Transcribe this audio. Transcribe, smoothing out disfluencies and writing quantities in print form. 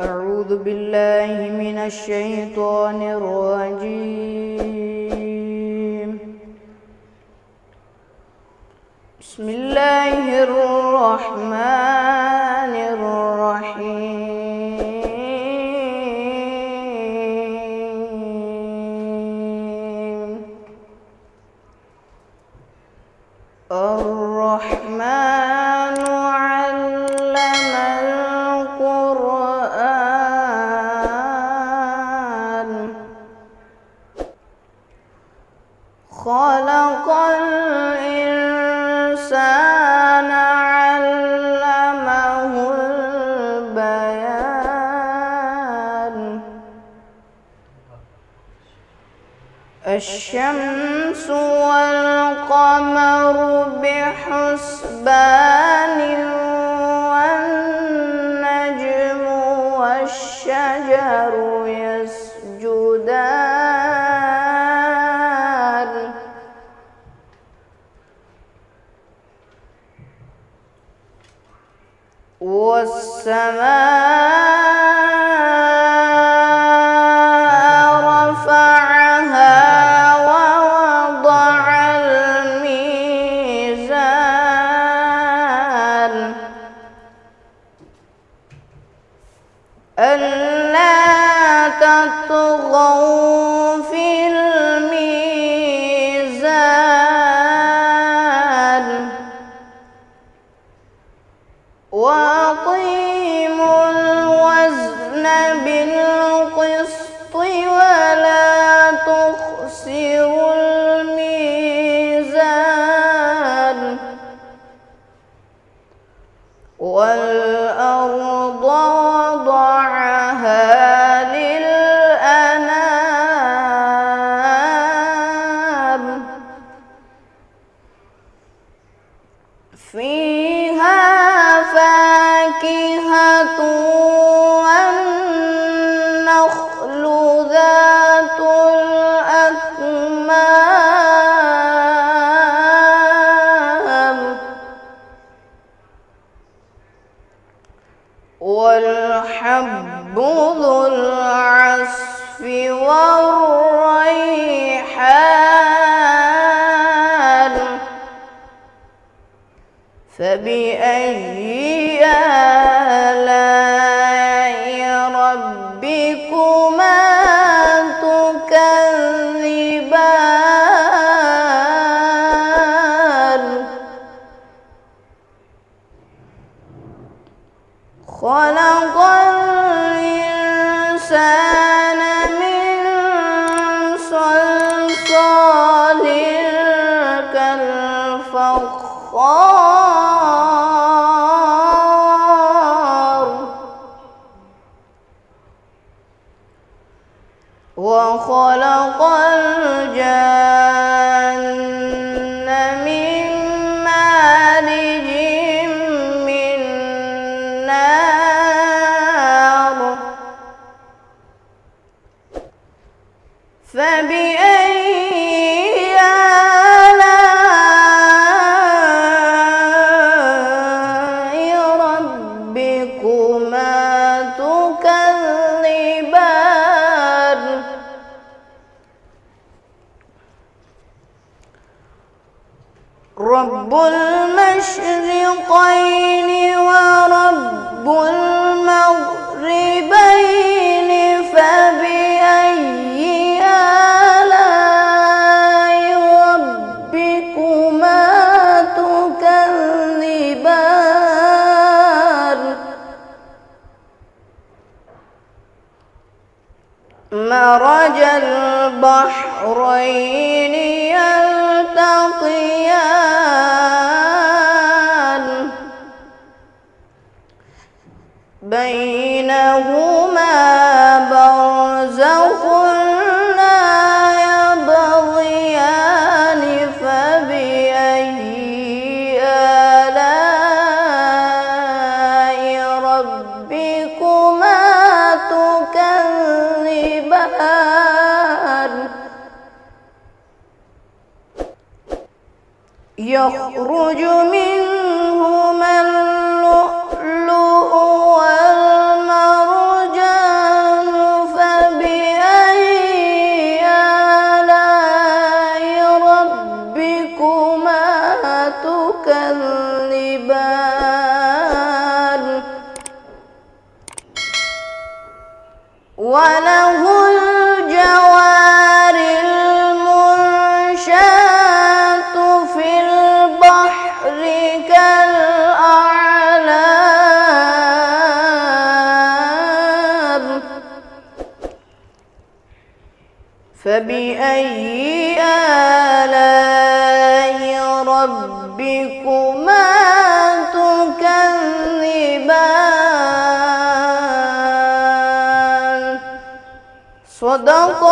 أعوذ بالله من الشيطان الرجيم. بسم الله الرحمن الرحيم. الرحمن علم القرآن خلق الإنسان علمه البيان. الشمس والقمر بحسبان والنجم والشجر يسجدان والسماء رفعها ووضع الميزان ألا تطغوا في الميزان وأقيموا الوزن بالقسط ولا تخسروا الميزان والأرض وضعها للأنام فيها فاكهة والنخل ذات الأكمام والحب ذو العصف والريحان فبأي آلاء ربكما تكذبان خلق الإنسان من صلصال كالفخار وخلق الجن من مارج من نار فبأي آلاء ربكما تكذبان رب المشرقين ورب المغربين فبأي آلاء ربكما تكذبان مرج البحرين يلتقيان بينهما برزخ لا يبغيان فبأي آلاء ربكما تكذبان يخرج منهما اللؤلؤ والمرجان وله الجوار المنشآت في البحر كالأعلام فبأي آلاء ربكما تكذبان صدق